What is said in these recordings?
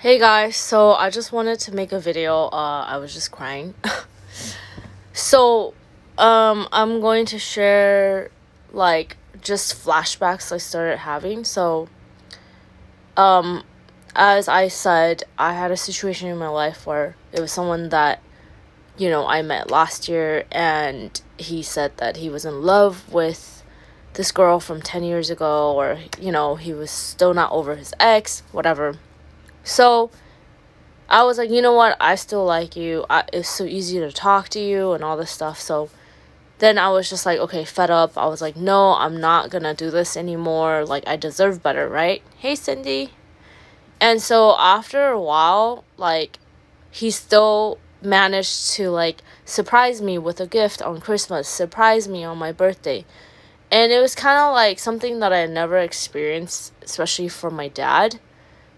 Hey guys, so I just wanted to make a video. I was just crying. I'm going to share just flashbacks I started having. As I said, I had a situation in my life where it was someone that, I met last year, and he said that he was in love with this girl from 10 years ago, or, he was still not over his ex, whatever. So I was like, you know what? I still like you. It's so easy to talk to you and all this stuff. So then I was just like, okay, fed up. I was like, no, I'm not gonna do this anymore. Like, I deserve better, right? Hey, Cindy. And so after a while, he still managed to, surprise me with a gift on Christmas, surprise me on my birthday. And it was kind of like something that I never experienced, especially from my dad.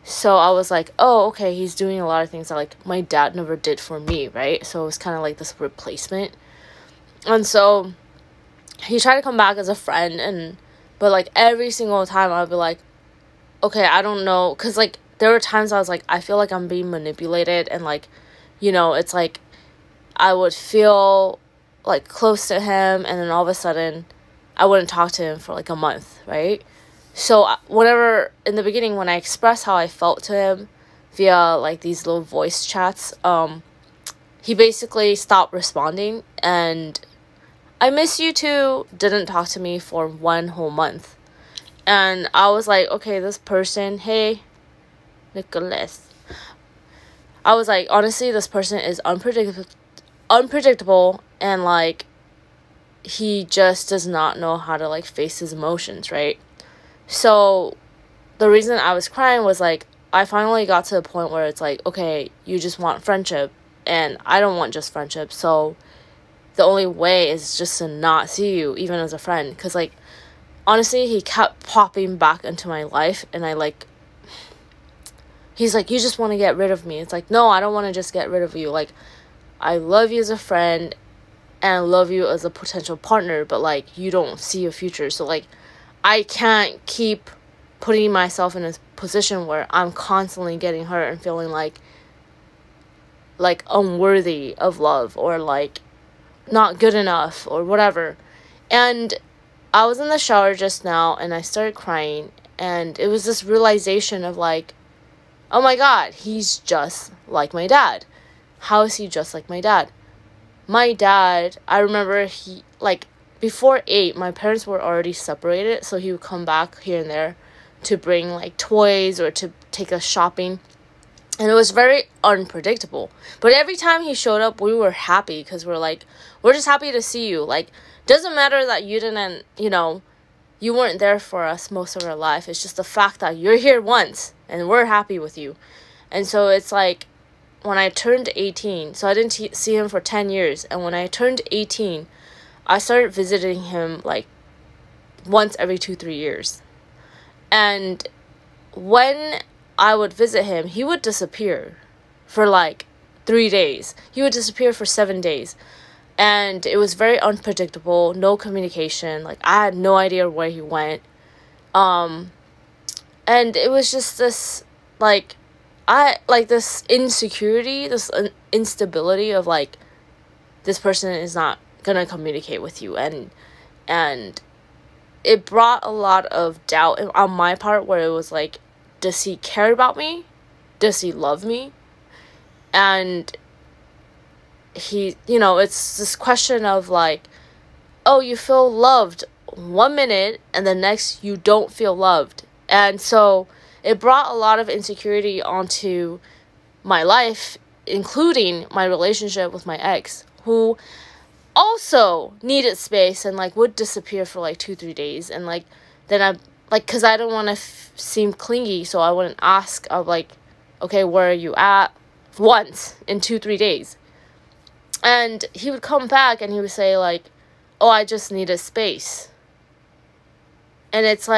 So I was like, oh, okay, he's doing a lot of things that, my dad never did for me, right? So it was kind of like this replacement. And so he tried to come back as a friend, but, every single time I'd be like, okay, I don't know. Because, there were times I was like, I feel like I'm being manipulated. And, it's like I would feel, close to him. And then all of a sudden, I wouldn't talk to him for, a month, right? So whenever, in the beginning, when I expressed how I felt to him via, these little voice chats, he basically stopped responding, and I miss you too didn't talk to me for 1 whole month. And I was like, okay, this person, hey, Nicholas. I was like, honestly, this person is unpredictable, and, he just does not know how to, face his emotions, right? So the reason I was crying was I finally got to the point where it's okay, you just want friendship, and I don't want just friendship. So the only way is just to not see you, even as a friend. Because honestly, he kept popping back into my life, and he's like, you just want to get rid of me. It's no, I don't want to just get rid of you. I love you as a friend, and I love you as a potential partner, but you don't see a future. So I can't keep putting myself in a position where I'm constantly getting hurt and feeling like unworthy of love, or not good enough, or whatever. And I was in the shower just now, and I started crying, and it was this realization of oh my God, he's just like my dad. How is he just like my dad? My dad, I remember before 8, my parents were already separated, so he would come back here and there to bring, toys or to take us shopping. And it was very unpredictable. But every time he showed up, we were happy because we're just happy to see you. Doesn't matter that you didn't, you weren't there for us most of our life. It's just the fact that you're here once, and we're happy with you. And so it's when I turned 18, so I didn't see him for 10 years. And when I turned 18, I started visiting him once every 2-3 years. And when I would visit him, he would disappear for 3 days. He would disappear for 7 days. And it was very unpredictable, no communication. I had no idea where he went. And it was just this this insecurity, this instability of this person is not gonna communicate with you, and it brought a lot of doubt on my part, where it was does he care about me? Does he love me? And he, it's this question of oh, you feel loved 1 minute, and the next you don't feel loved. And so it brought a lot of insecurity onto my life, including my relationship with my ex, who also needed space and would disappear for 2-3 days. And then I because I don't want to seem clingy, so I wouldn't ask of okay, where are you at, once in 2-3 days. And he would come back and he would say oh, I just needed space. And it's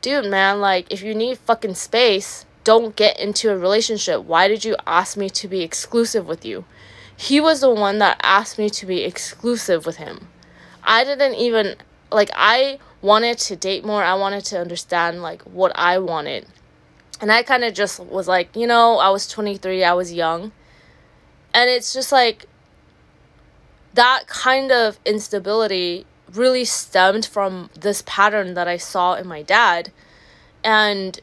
dude, man, if you need fucking space, don't get into a relationship. Why did you ask me to be exclusive with you? He was the one that asked me to be exclusive with him. I didn't even, I wanted to date more. I wanted to understand, what I wanted. And I kind of just was like, you know, I was 23, I was young. And it's just like, that kind of instability really stemmed from this pattern that I saw in my dad. And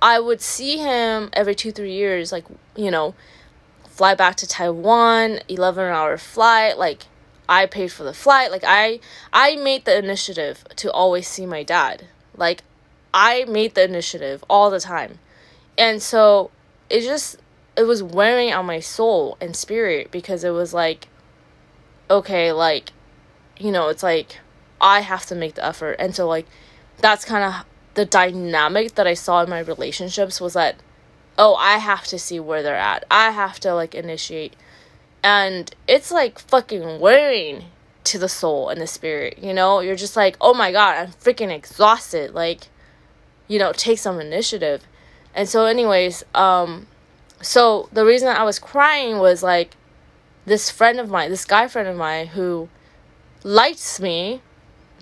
I would see him every 2-3 years, like, you know, fly back to Taiwan, 11-hour flight. Like, I paid for the flight. Like, I made the initiative to always see my dad. Like, I made the initiative all the time. And so it was wearing on my soul and spirit, because it was like, okay, like, you know, it's like, I have to make the effort. And so, like, that's kind of the dynamic that I saw in my relationships, was that, oh, I have to see where they're at. I have to, like, initiate. And it's, like, fucking wearing to the soul and the spirit, you know? You're just like, oh my God, I'm freaking exhausted. Like, you know, take some initiative. And so anyways, so the reason I was crying was, like, this guy friend of mine who likes me,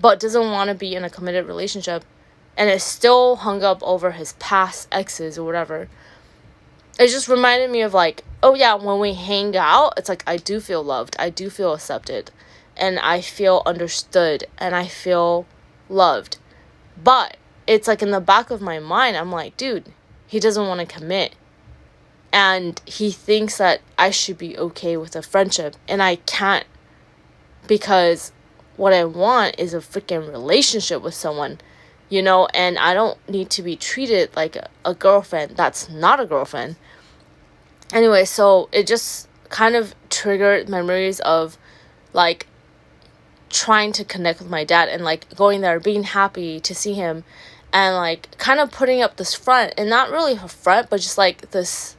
but doesn't want to be in a committed relationship, and is still hung up over his past exes or whatever. It just reminded me of, like, oh yeah, when we hang out, it's like, I do feel loved, I do feel accepted, and I feel understood, and I feel loved. But it's like, in the back of my mind, I'm like, dude, he doesn't want to commit. And he thinks that I should be okay with a friendship, and I can't, because what I want is a freaking relationship with someone, you know, and I don't need to be treated like a girlfriend that's not a girlfriend. Anyway, so it just kind of triggered memories of, like, trying to connect with my dad, and, like, going there, being happy to see him, and, like, kind of putting up this front, and not really a front, but just, like, this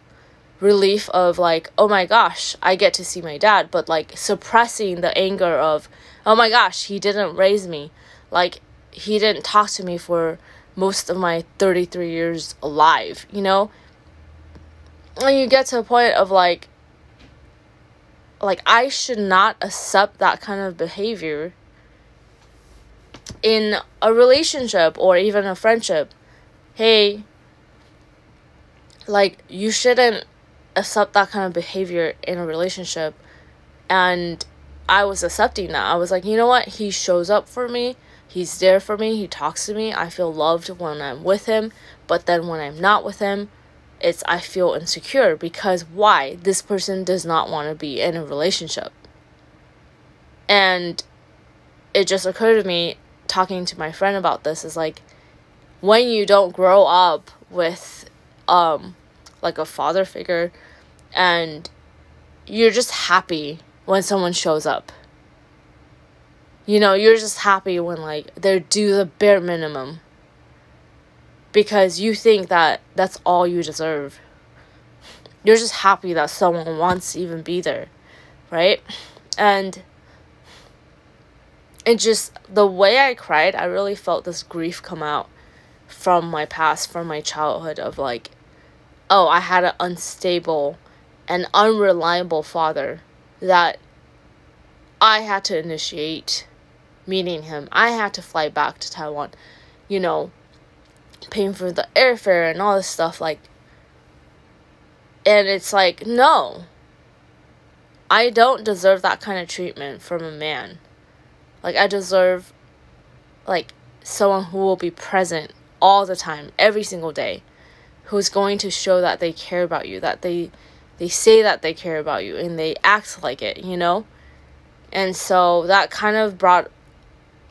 relief of, like, oh my gosh, I get to see my dad, but, like, suppressing the anger of, oh my gosh, he didn't raise me, like, he didn't talk to me for most of my 33 years alive, you know? And you get to a point of, like, I should not accept that kind of behavior in a relationship or even a friendship. Hey, like, you shouldn't accept that kind of behavior in a relationship. And I was accepting that. I was like, you know what? He shows up for me. He's there for me. He talks to me. I feel loved when I'm with him. But then when I'm not with him, I feel insecure, because why? This person does not want to be in a relationship. And it just occurred to me, talking to my friend about this, is like, when you don't grow up with like a father figure, and you're just happy when someone shows up, you know, you're just happy when, like, they do the bare minimum, because you think that that's all you deserve. You're just happy that someone wants to even be there, right? And it just, the way I cried, I really felt this grief come out from my past, from my childhood, of, like, oh, I had an unstable and unreliable father that I had to initiate meeting him. I had to fly back to Taiwan, you know, paying for the airfare and all this stuff, like, and it's like, no, I don't deserve that kind of treatment from a man. Like, I deserve, like, someone who will be present all the time, every single day, who's going to show that they care about you, that they say that they care about you, and they act like it, you know? And so that kind of brought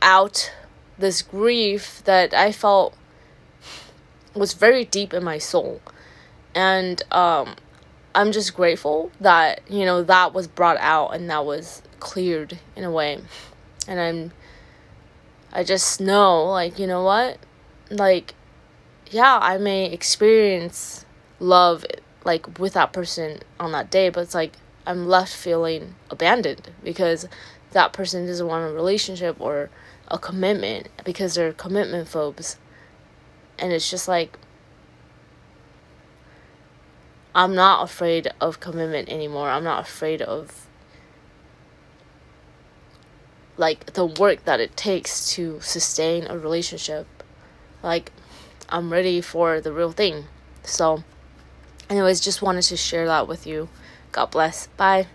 out this grief that I felt was very deep in my soul. And I'm just grateful that, you know, that was brought out and that was cleared in a way. And I just know, like, you know what? Like, yeah, I may experience love, like, with that person on that day, but it's like, I'm left feeling abandoned because that person doesn't want a relationship or a commitment, because they're commitment phobes. And it's just like, I'm not afraid of commitment anymore. I'm not afraid of, like, the work that it takes to sustain a relationship. Like, I'm ready for the real thing. So anyways, just wanted to share that with you. God bless. Bye.